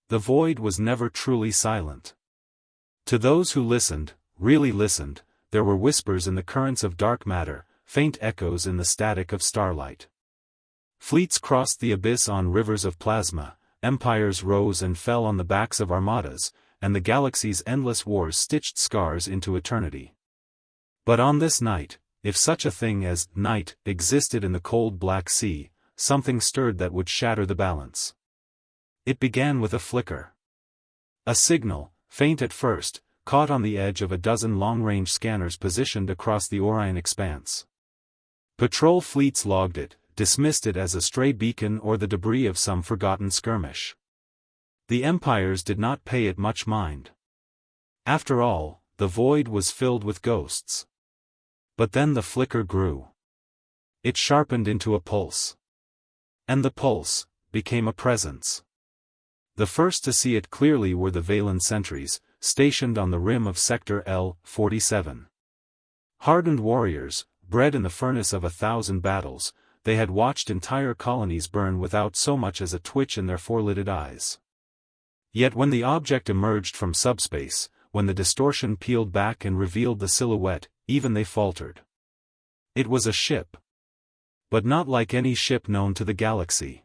The void was never truly silent. To those who listened, really listened, there were whispers in the currents of dark matter, faint echoes in the static of starlight. Fleets crossed the abyss on rivers of plasma, empires rose and fell on the backs of armadas, and the galaxy's endless wars stitched scars into eternity. But on this night, if such a thing as night existed in the cold Black Sea, something stirred that would shatter the balance. It began with a flicker. A signal, faint at first, caught on the edge of a dozen long-range scanners positioned across the Orion expanse. Patrol fleets logged it, dismissed it as a stray beacon or the debris of some forgotten skirmish. The empires did not pay it much mind. After all, the void was filled with ghosts. But then the flicker grew. It sharpened into a pulse. And the pulse became a presence. The first to see it clearly were the Valen sentries, stationed on the rim of Sector L-47. Hardened warriors, bred in the furnace of 1,000 battles, they had watched entire colonies burn without so much as a twitch in their four-lidded eyes. Yet when the object emerged from subspace, when the distortion peeled back and revealed the silhouette, even they faltered. It was a ship. But not like any ship known to the galaxy.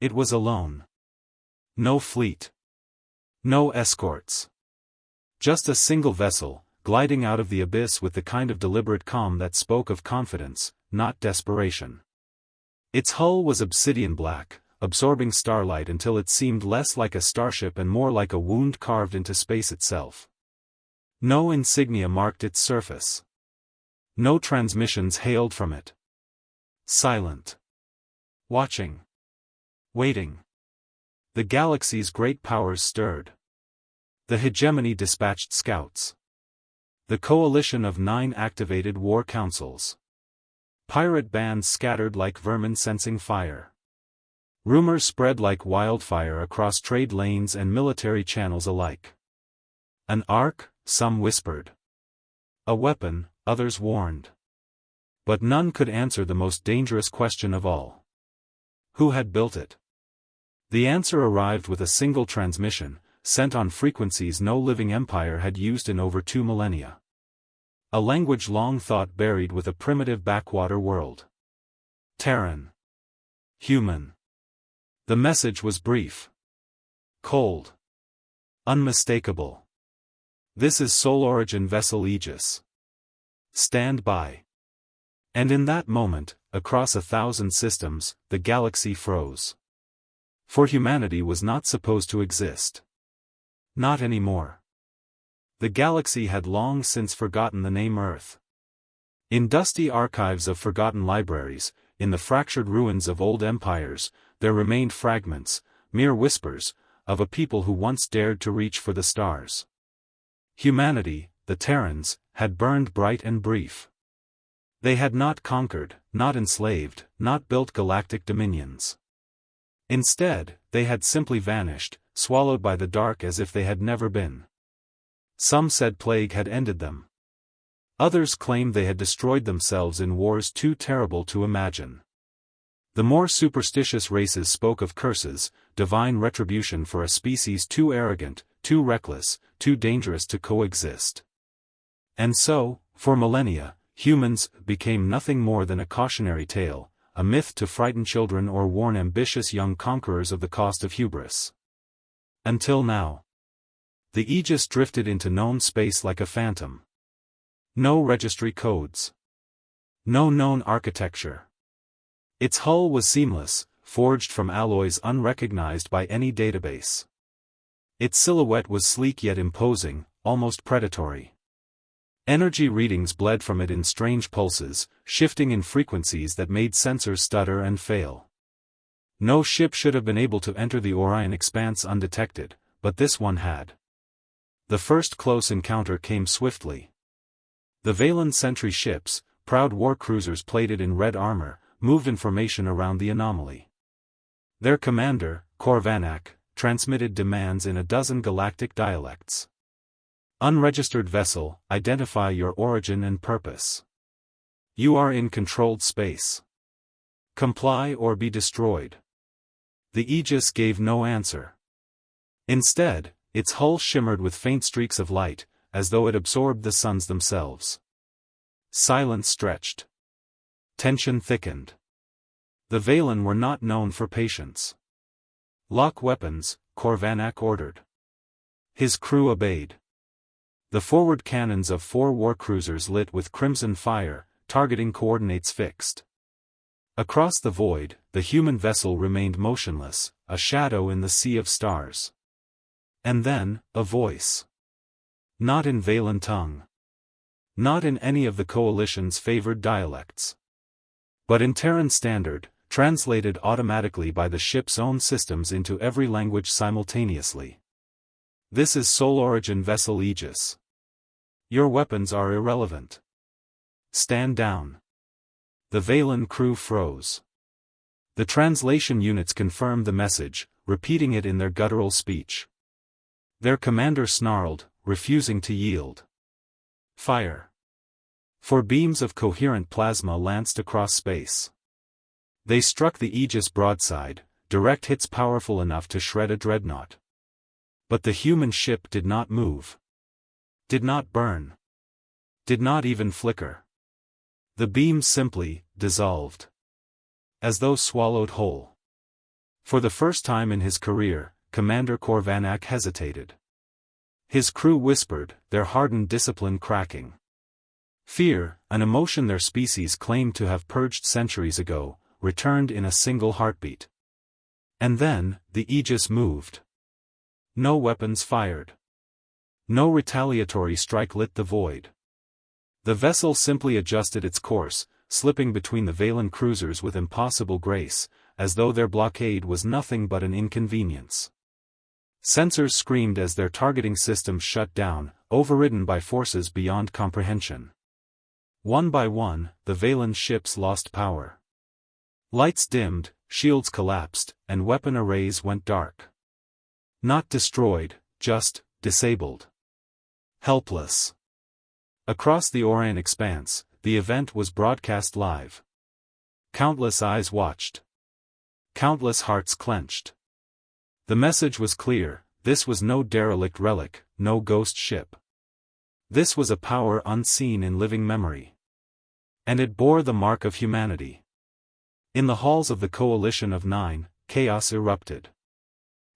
It was alone. No fleet. No escorts. Just a single vessel, gliding out of the abyss with the kind of deliberate calm that spoke of confidence, not desperation. Its hull was obsidian black, absorbing starlight until it seemed less like a starship and more like a wound carved into space itself. No insignia marked its surface. No transmissions hailed from it. Silent. Watching. Waiting. The galaxy's great powers stirred. The hegemony dispatched scouts. The coalition of 9 activated war councils. Pirate bands scattered like vermin sensing fire. Rumors spread like wildfire across trade lanes and military channels alike. An ark, some whispered. A weapon, others warned. But none could answer the most dangerous question of all. Who had built it? The answer arrived with a single transmission, sent on frequencies no living empire had used in over 2 millennia. A language long thought buried with a primitive backwater world. Terran. Human. The message was brief. Cold. Unmistakable. This is Sol Origin Vessel Aegis. Stand by. And in that moment, across 1,000 systems, the galaxy froze. For humanity was not supposed to exist. Not anymore. The galaxy had long since forgotten the name Earth. In dusty archives of forgotten libraries, in the fractured ruins of old empires, there remained fragments, mere whispers, of a people who once dared to reach for the stars. Humanity, the Terrans, had burned bright and brief. They had not conquered, not enslaved, not built galactic dominions. Instead, they had simply vanished, swallowed by the dark as if they had never been. Some said plague had ended them. Others claimed they had destroyed themselves in wars too terrible to imagine. The more superstitious races spoke of curses, divine retribution for a species too arrogant, too reckless, too dangerous to coexist. And so, for millennia, humans became nothing more than a cautionary tale, a myth to frighten children or warn ambitious young conquerors of the cost of hubris. Until now. The Aegis drifted into known space like a phantom. No registry codes. No known architecture. Its hull was seamless, forged from alloys unrecognized by any database. Its silhouette was sleek yet imposing, almost predatory. Energy readings bled from it in strange pulses, shifting in frequencies that made sensors stutter and fail. No ship should have been able to enter the Orion expanse undetected, but this one had. The first close encounter came swiftly. The Valen sentry ships, proud war cruisers plated in red armor, moved information around the anomaly. Their commander, Korvanak, transmitted demands in a dozen galactic dialects. Unregistered vessel, identify your origin and purpose. You are in controlled space. Comply or be destroyed. The Aegis gave no answer. Instead, its hull shimmered with faint streaks of light, as though it absorbed the suns themselves. Silence stretched. Tension thickened. The Valen were not known for patience. "Lock weapons," Corvanak ordered. His crew obeyed. The forward cannons of 4 war cruisers lit with crimson fire, targeting coordinates fixed. Across the void, the human vessel remained motionless, a shadow in the sea of stars. And then, a voice. Not in Valen tongue. Not in any of the Coalition's favored dialects. But in Terran Standard, translated automatically by the ship's own systems into every language simultaneously. "This is Sol Origin Vessel Aegis. Your weapons are irrelevant. Stand down." The Valen crew froze. The translation units confirmed the message, repeating it in their guttural speech. Their commander snarled, refusing to yield. "Fire." 4 beams of coherent plasma lanced across space. They struck the Aegis broadside, direct hits powerful enough to shred a dreadnought. But the human ship did not move. Did not burn. Did not even flicker. The beams simply dissolved. As though swallowed whole. For the first time in his career, Commander Corvanak hesitated. His crew whispered, their hardened discipline cracking. Fear, an emotion their species claimed to have purged centuries ago, returned in a single heartbeat. And then, the Aegis moved. No weapons fired. No retaliatory strike lit the void. The vessel simply adjusted its course, slipping between the Valen cruisers with impossible grace, as though their blockade was nothing but an inconvenience. Sensors screamed as their targeting systems shut down, overridden by forces beyond comprehension. One by one, the Valen ships lost power. Lights dimmed, shields collapsed, and weapon arrays went dark. Not destroyed, just disabled. Helpless. Across the Orion expanse, the event was broadcast live. Countless eyes watched. Countless hearts clenched. The message was clear: this was no derelict relic, no ghost ship. This was a power unseen in living memory. And it bore the mark of humanity. In the halls of the Coalition of 9, chaos erupted.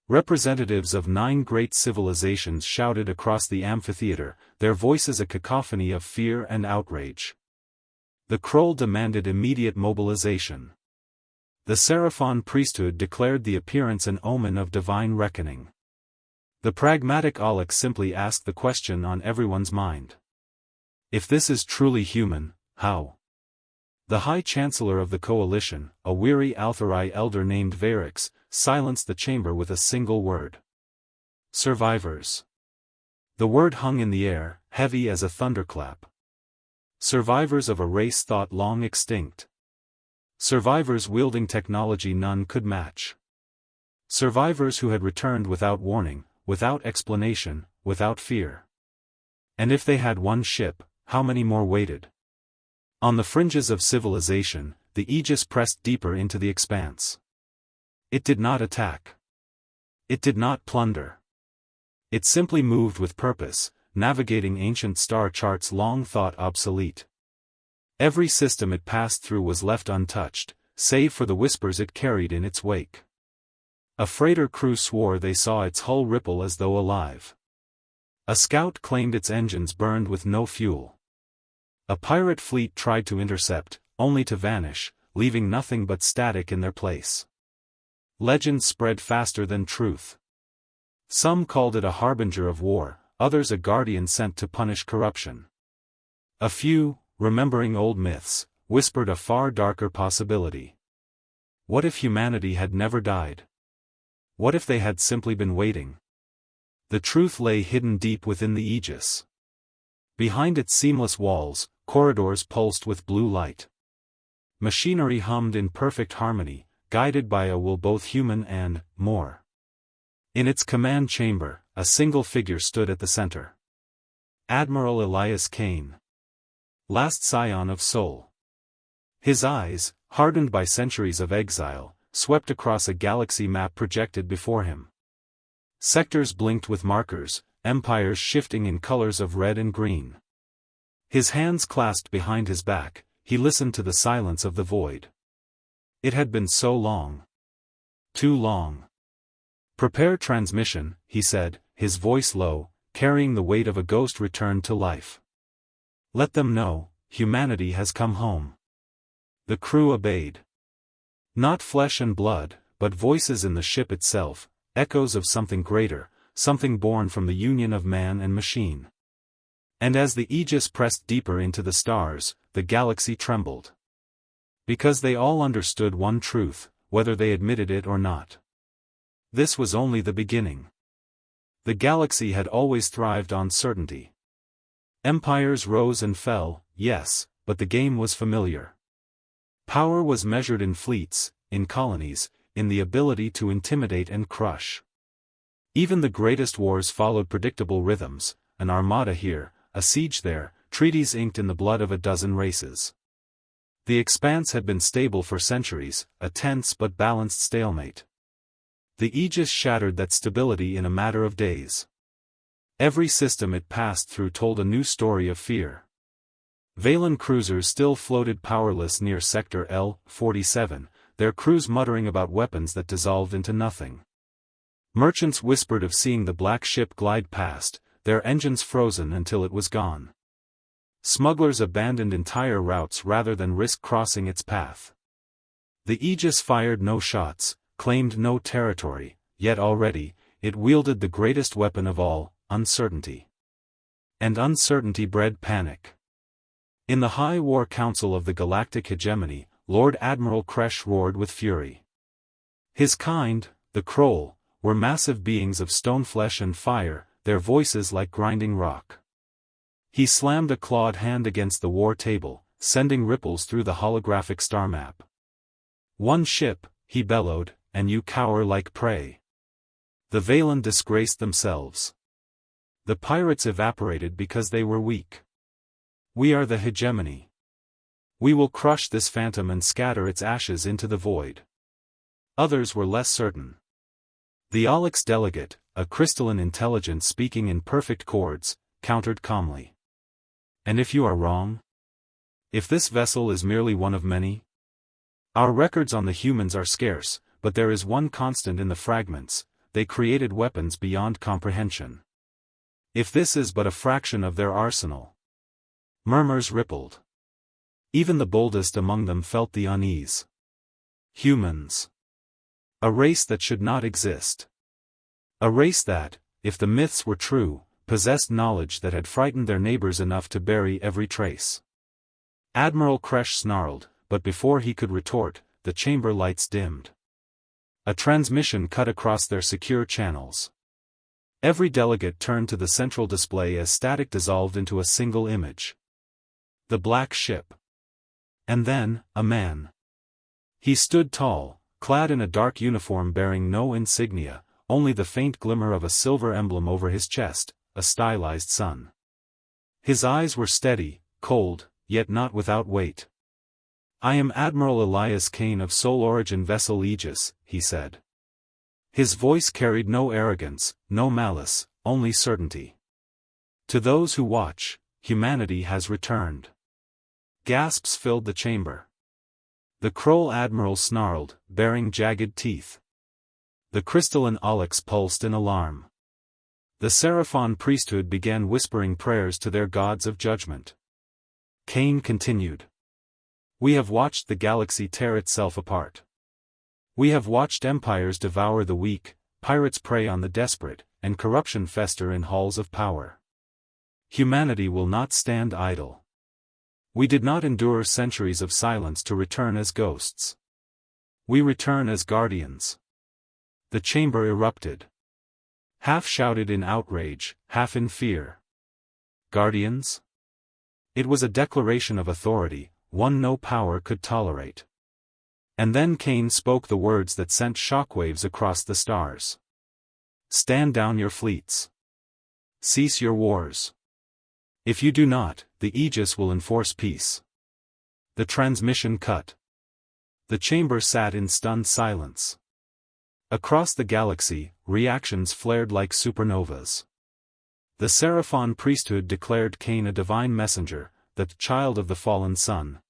Representatives of 9 great civilizations shouted across the amphitheater, their voices a cacophony of fear and outrage. The Kroll demanded immediate mobilization. The Seraphon priesthood declared the appearance an omen of divine reckoning. The pragmatic Aulic simply asked the question on everyone's mind. If this is truly human, how? The High Chancellor of the Coalition, a weary Altharai elder named Varix, silenced the chamber with a single word. Survivors. The word hung in the air, heavy as a thunderclap. Survivors of a race thought long extinct. Survivors wielding technology none could match. Survivors who had returned without warning, without explanation, without fear. And if they had one ship, how many more waited? On the fringes of civilization, the Aegis pressed deeper into the expanse. It did not attack. It did not plunder. It simply moved with purpose, navigating ancient star charts long thought obsolete. Every system it passed through was left untouched, save for the whispers it carried in its wake. A freighter crew swore they saw its hull ripple as though alive. A scout claimed its engines burned with no fuel. A pirate fleet tried to intercept, only to vanish, leaving nothing but static in their place. Legends spread faster than truth. Some called it a harbinger of war, others a guardian sent to punish corruption. A few, remembering old myths, whispered a far darker possibility. What if humanity had never died? What if they had simply been waiting? The truth lay hidden deep within the Aegis. Behind its seamless walls, corridors pulsed with blue light. Machinery hummed in perfect harmony, guided by a will both human and more. In its command chamber, a single figure stood at the center. Admiral Elias Kane. Last scion of Sol. His eyes, hardened by centuries of exile, swept across a galaxy map projected before him. Sectors blinked with markers, empires shifting in colors of red and green. His hands clasped behind his back, he listened to the silence of the void. It had been so long. Too long. "Prepare transmission," he said, his voice low, carrying the weight of a ghost returned to life. "Let them know, humanity has come home." The crew obeyed. Not flesh and blood, but voices in the ship itself, echoes of something greater, something born from the union of man and machine. And as the Aegis pressed deeper into the stars, the galaxy trembled. Because they all understood one truth, whether they admitted it or not. This was only the beginning. The galaxy had always thrived on certainty. Empires rose and fell, yes, but the game was familiar. Power was measured in fleets, in colonies, in the ability to intimidate and crush. Even the greatest wars followed predictable rhythms, an armada here, a siege there, treaties inked in the blood of a dozen races. The expanse had been stable for centuries, a tense but balanced stalemate. The Aegis shattered that stability in a matter of days. Every system it passed through told a new story of fear. Valen cruisers still floated powerless near Sector L-47, their crews muttering about weapons that dissolved into nothing. Merchants whispered of seeing the black ship glide past, their engines frozen until it was gone. Smugglers abandoned entire routes rather than risk crossing its path. The Aegis fired no shots, claimed no territory, yet already, it wielded the greatest weapon of all, uncertainty. And uncertainty bred panic. In the High War Council of the Galactic Hegemony, Lord Admiral Kresh roared with fury. His kind, the Kroll, were massive beings of stone flesh and fire, their voices like grinding rock. He slammed a clawed hand against the war table, sending ripples through the holographic star map. "One ship," he bellowed, "and you cower like prey." The Valen disgraced themselves. The pirates evaporated because they were weak. We are the hegemony. We will crush this phantom and scatter its ashes into the void. Others were less certain. The Alex delegate, a crystalline intelligence speaking in perfect chords, countered calmly. "And if you are wrong? If this vessel is merely one of many? Our records on the humans are scarce, but there is one constant in the fragments: they created weapons beyond comprehension. If this is but a fraction of their arsenal..." Murmurs rippled. Even the boldest among them felt the unease. Humans. A race that should not exist. A race that, if the myths were true, possessed knowledge that had frightened their neighbors enough to bury every trace. Admiral Kresh snarled, but before he could retort, the chamber lights dimmed. A transmission cut across their secure channels. Every delegate turned to the central display as static dissolved into a single image. The black ship. And then, a man. He stood tall, clad in a dark uniform bearing no insignia, only the faint glimmer of a silver emblem over his chest, a stylized sun. His eyes were steady, cold, yet not without weight. "I am Admiral Elias Kane of Sol Origin Vessel Aegis," he said. His voice carried no arrogance, no malice, only certainty. "To those who watch, humanity has returned." Gasps filled the chamber. The Kroll admiral snarled, baring jagged teeth. The crystalline Alex pulsed in alarm. The Seraphon priesthood began whispering prayers to their gods of judgment. Kane continued. "We have watched the galaxy tear itself apart. We have watched empires devour the weak, pirates prey on the desperate, and corruption fester in halls of power. Humanity will not stand idle. We did not endure centuries of silence to return as ghosts. We return as guardians." The chamber erupted. Half shouted in outrage, half in fear. Guardians? It was a declaration of authority, one no power could tolerate. And then Kane spoke the words that sent shockwaves across the stars. "Stand down your fleets. Cease your wars. If you do not, the Aegis will enforce peace." The transmission cut. The chamber sat in stunned silence. Across the galaxy, reactions flared like supernovas. The Seraphon priesthood declared Cain a divine messenger, the child of the fallen sun.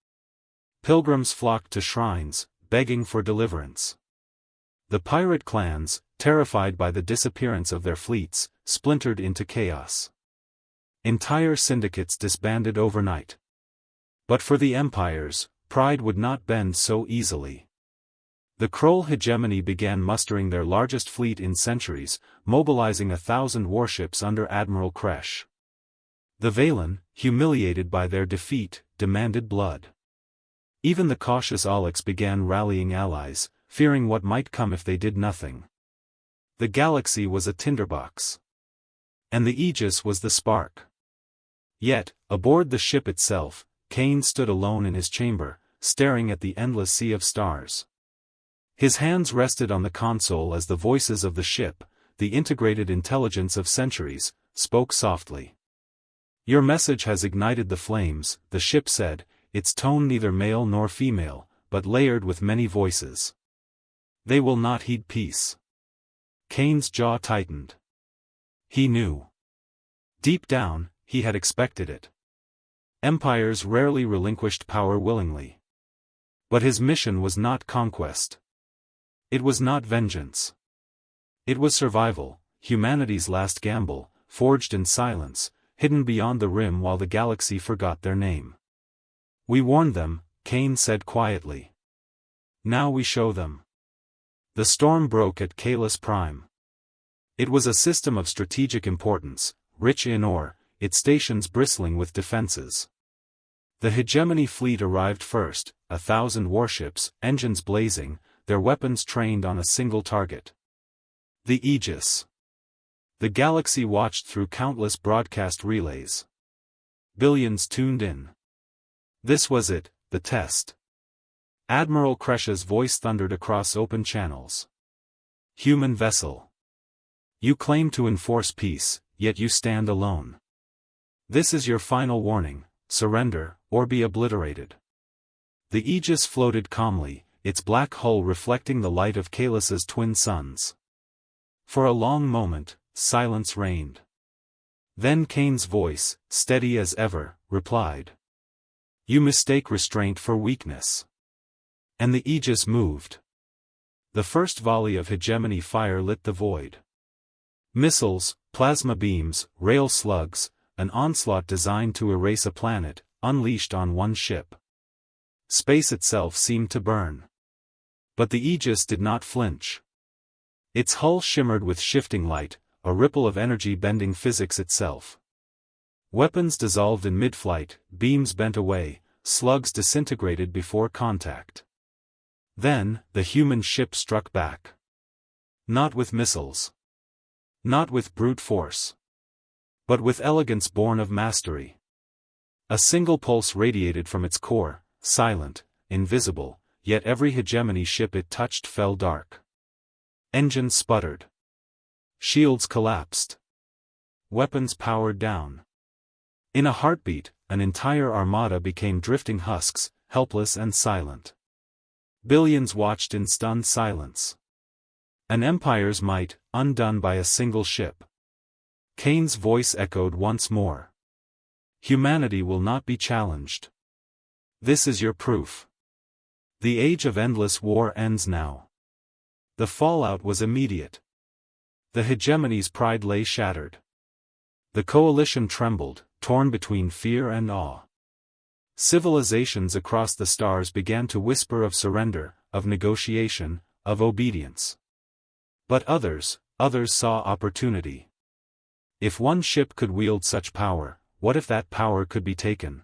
Pilgrims flocked to shrines, begging for deliverance. The pirate clans, terrified by the disappearance of their fleets, splintered into chaos. Entire syndicates disbanded overnight. But for the empires, pride would not bend so easily. The Kroll hegemony began mustering their largest fleet in centuries, mobilizing 1,000 warships under Admiral Kresh. The Valen, humiliated by their defeat, demanded blood. Even the cautious Aulics began rallying allies, fearing what might come if they did nothing. The galaxy was a tinderbox. And the Aegis was the spark. Yet, aboard the ship itself, Cain stood alone in his chamber, staring at the endless sea of stars. His hands rested on the console as the voices of the ship, the integrated intelligence of centuries, spoke softly. "Your message has ignited the flames," the ship said, its tone neither male nor female, but layered with many voices. "They will not heed peace." Cain's jaw tightened. He knew. Deep down, he had expected it. Empires rarely relinquished power willingly. But his mission was not conquest. It was not vengeance. It was survival, humanity's last gamble, forged in silence, hidden beyond the rim while the galaxy forgot their name. "We warned them," Cain said quietly. "Now we show them." The storm broke at Kalis Prime. It was a system of strategic importance, rich in ore, its stations bristling with defenses. The hegemony fleet arrived first, 1,000 warships, engines blazing, their weapons trained on a single target. The Aegis. The galaxy watched through countless broadcast relays. Billions tuned in. This was it, the test. Admiral Kresh's voice thundered across open channels. "Human vessel. You claim to enforce peace, yet you stand alone. This is your final warning: surrender, or be obliterated." The Aegis floated calmly, its black hull reflecting the light of Kalis's twin suns. For a long moment, silence reigned. Then Cain's voice, steady as ever, replied. "You mistake restraint for weakness." And the Aegis moved. The first volley of hegemony fire lit the void. Missiles, plasma beams, rail slugs, an onslaught designed to erase a planet, unleashed on one ship. Space itself seemed to burn. But the Aegis did not flinch. Its hull shimmered with shifting light, a ripple of energy bending physics itself. Weapons dissolved in mid-flight, beams bent away, slugs disintegrated before contact. Then, the human ship struck back. Not with missiles. Not with brute force. But with elegance born of mastery. A single pulse radiated from its core, silent, invisible, yet every hegemony ship it touched fell dark. Engines sputtered. Shields collapsed. Weapons powered down. In a heartbeat, an entire armada became drifting husks, helpless and silent. Billions watched in stunned silence. An empire's might, undone by a single ship. Cain's voice echoed once more. "Humanity will not be challenged. This is your proof. The age of endless war ends now." The fallout was immediate. The hegemony's pride lay shattered. The coalition trembled, torn between fear and awe. Civilizations across the stars began to whisper of surrender, of negotiation, of obedience. But others saw opportunity. If one ship could wield such power, what if that power could be taken?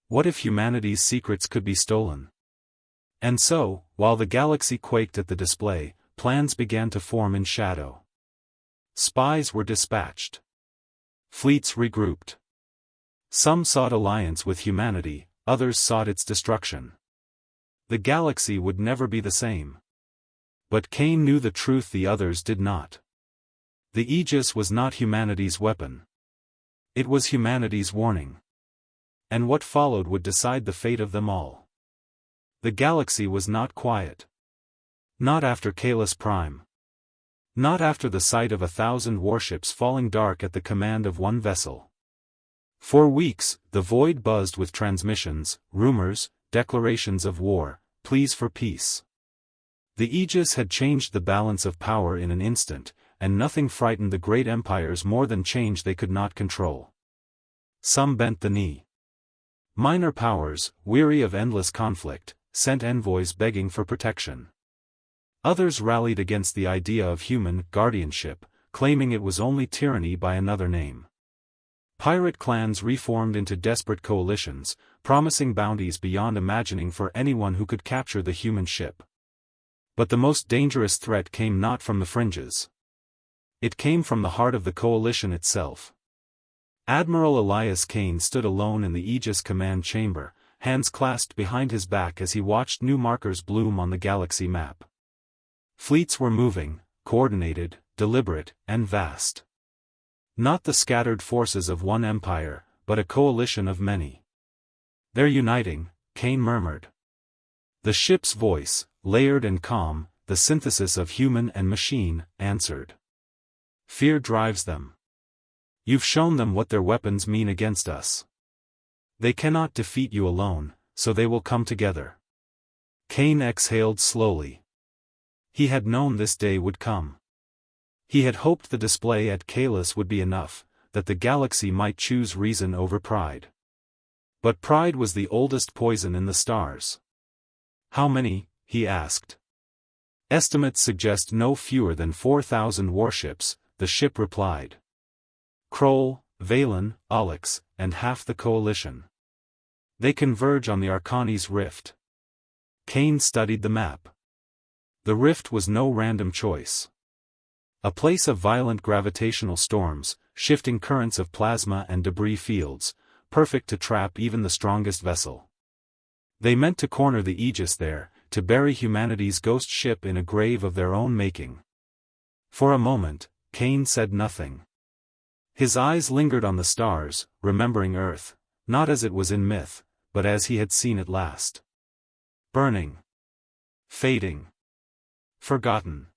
What if humanity's secrets could be stolen? And so, while the galaxy quaked at the display, plans began to form in shadow. Spies were dispatched. Fleets regrouped. Some sought alliance with humanity, others sought its destruction. The galaxy would never be the same. But Cain knew the truth the others did not. The Aegis was not humanity's weapon. It was humanity's warning. And what followed would decide the fate of them all. The galaxy was not quiet. Not after Kalis Prime. Not after the sight of 1,000 warships falling dark at the command of one vessel. For weeks, the void buzzed with transmissions, rumors, declarations of war, pleas for peace. The Aegis had changed the balance of power in an instant, and nothing frightened the great empires more than change they could not control. Some bent the knee. Minor powers, weary of endless conflict, sent envoys begging for protection. Others rallied against the idea of human guardianship, claiming it was only tyranny by another name. Pirate clans reformed into desperate coalitions, promising bounties beyond imagining for anyone who could capture the human ship. But the most dangerous threat came not from the fringes. It came from the heart of the coalition itself. Admiral Elias Kane stood alone in the Aegis command chamber, hands clasped behind his back as he watched new markers bloom on the galaxy map. Fleets were moving, coordinated, deliberate, and vast. Not the scattered forces of one empire, but a coalition of many. "They're uniting," Kane murmured. The ship's voice, layered and calm, the synthesis of human and machine, answered. "Fear drives them. You've shown them what their weapons mean against us. They cannot defeat you alone, so they will come together." Kane exhaled slowly. He had known this day would come. He had hoped the display at Kalis would be enough, that the galaxy might choose reason over pride. But pride was the oldest poison in the stars. "How many?" he asked. "Estimates suggest no fewer than 4,000 warships," the ship replied. "Kroll, Valen, Alex, and half the coalition. They converge on the Arcani's rift." Kane studied the map. The rift was no random choice. A place of violent gravitational storms, shifting currents of plasma and debris fields, perfect to trap even the strongest vessel. They meant to corner the Aegis there, to bury humanity's ghost ship in a grave of their own making. For a moment, Kane said nothing. His eyes lingered on the stars, remembering Earth, not as it was in myth, but as he had seen it last. Burning. Fading. Forgotten.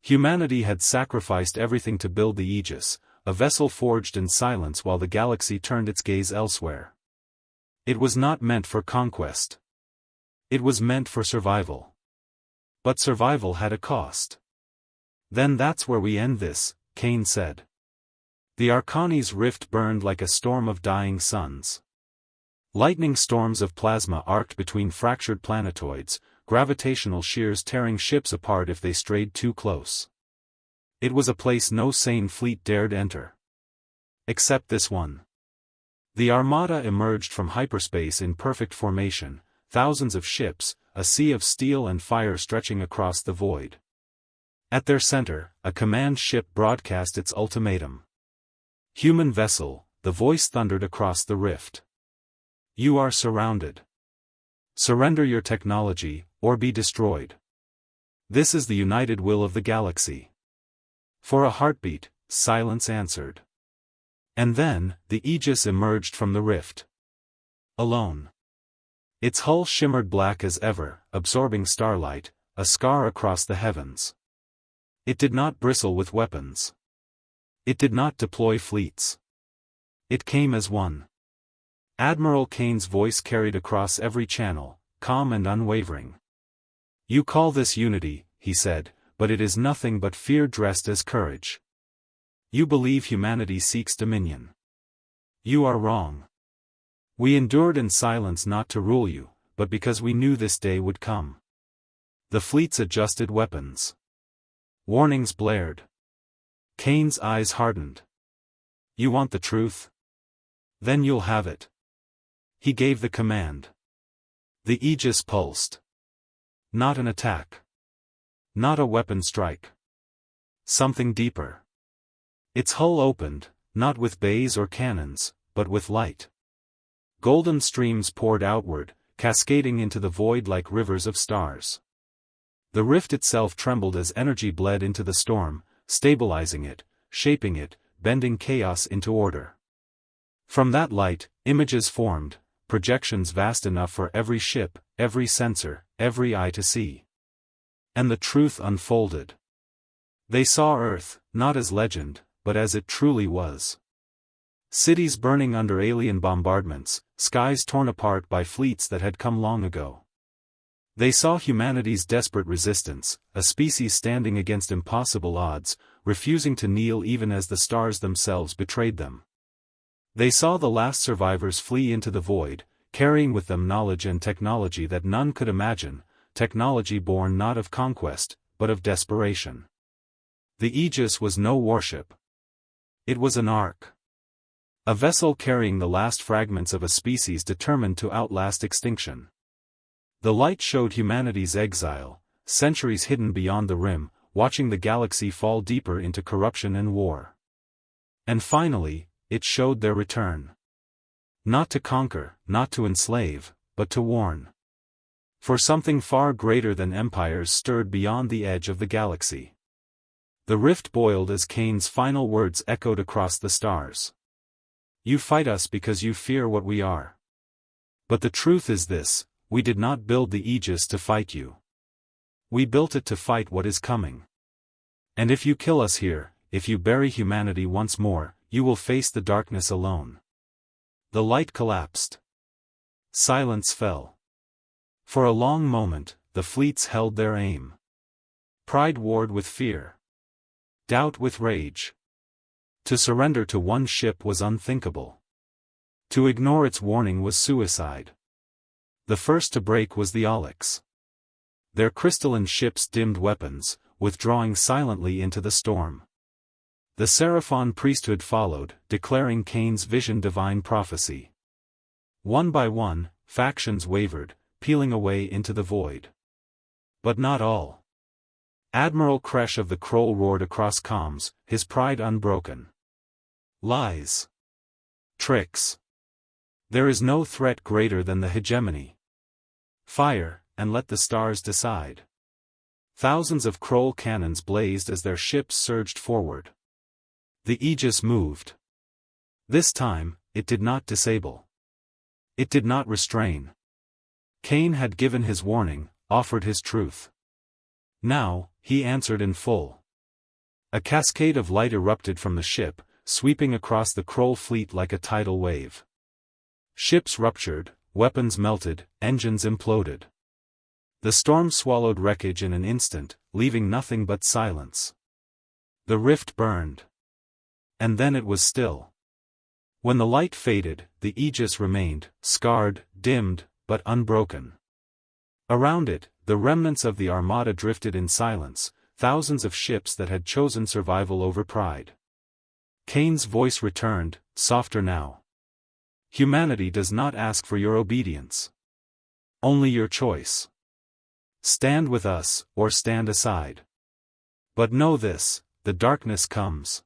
Humanity had sacrificed everything to build the Aegis, a vessel forged in silence while the galaxy turned its gaze elsewhere. It was not meant for conquest. It was meant for survival. But survival had a cost. "Then that's where we end this," Kane said. The Arcani's rift burned like a storm of dying suns. Lightning storms of plasma arced between fractured planetoids, gravitational shears tearing ships apart if they strayed too close. It was a place no sane fleet dared enter. Except this one. The Armada emerged from hyperspace in perfect formation, thousands of ships, a sea of steel and fire stretching across the void. At their center, a command ship broadcast its ultimatum. "Human vessel," the voice thundered across the rift. "You are surrounded. Surrender your technology, or be destroyed. This is the united will of the galaxy." For a heartbeat, silence answered. And then, the Aegis emerged from the rift. Alone. Its hull shimmered black as ever, absorbing starlight, a scar across the heavens. It did not bristle with weapons. It did not deploy fleets. It came as one. Admiral Kane's voice carried across every channel, calm and unwavering. "You call this unity," he said, "but it is nothing but fear dressed as courage. You believe humanity seeks dominion. You are wrong. We endured in silence not to rule you, but because we knew this day would come." The fleets adjusted weapons. Warnings blared. Kane's eyes hardened. "You want the truth? Then you'll have it." He gave the command. The Aegis pulsed. Not an attack. Not a weapon strike. Something deeper. Its hull opened, not with bays or cannons, but with light. Golden streams poured outward, cascading into the void like rivers of stars. The rift itself trembled as energy bled into the storm, stabilizing it, shaping it, bending chaos into order. From that light, images formed, projections vast enough for every ship, every sensor, every eye to see. And the truth unfolded. They saw Earth, not as legend, but as it truly was. Cities burning under alien bombardments, skies torn apart by fleets that had come long ago. They saw humanity's desperate resistance, a species standing against impossible odds, refusing to kneel even as the stars themselves betrayed them. They saw the last survivors flee into the void, carrying with them knowledge and technology that none could imagine, technology born not of conquest, but of desperation. The Aegis was no warship. It was an ark. A vessel carrying the last fragments of a species determined to outlast extinction. The light showed humanity's exile, centuries hidden beyond the rim, watching the galaxy fall deeper into corruption and war. And finally, it showed their return. Not to conquer, not to enslave, but to warn. For something far greater than empires stirred beyond the edge of the galaxy. The rift boiled as Kane's final words echoed across the stars. You fight us because you fear what we are. But the truth is this, we did not build the Aegis to fight you. We built it to fight what is coming. And if you kill us here, if you bury humanity once more, you will face the darkness alone. The light collapsed. Silence fell. For a long moment, the fleets held their aim. Pride warred with fear. Doubt with rage. To surrender to one ship was unthinkable. To ignore its warning was suicide. The first to break was the Aulics. Their crystalline ships dimmed weapons, withdrawing silently into the storm. The Seraphon priesthood followed, declaring Kane's vision divine prophecy. One by one, factions wavered, peeling away into the void. But not all. Admiral Kresh of the Kroll roared across comms, his pride unbroken. Lies. Tricks. There is no threat greater than the hegemony. Fire, and let the stars decide. Thousands of Kroll cannons blazed as their ships surged forward. The Aegis moved. This time, it did not disable. It did not restrain. Kane had given his warning, offered his truth. Now, he answered in full. A cascade of light erupted from the ship, sweeping across the Kroll fleet like a tidal wave. Ships ruptured, weapons melted, engines imploded. The storm swallowed wreckage in an instant, leaving nothing but silence. The rift burned. And then it was still. When the light faded, the Aegis remained, scarred, dimmed, but unbroken. Around it, the remnants of the Armada drifted in silence, thousands of ships that had chosen survival over pride. Kane's voice returned, softer now. Humanity does not ask for your obedience. Only your choice. Stand with us, or stand aside. But know this, the darkness comes.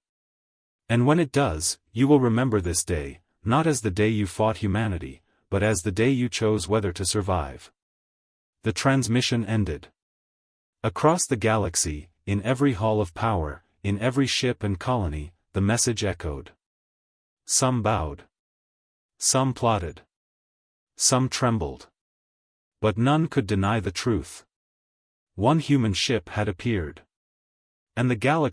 And when it does, you will remember this day, not as the day you fought humanity, but as the day you chose whether to survive. The transmission ended. Across the galaxy, in every hall of power, in every ship and colony, the message echoed. Some bowed. Some plotted. Some trembled. But none could deny the truth. One human ship had appeared. And the galaxy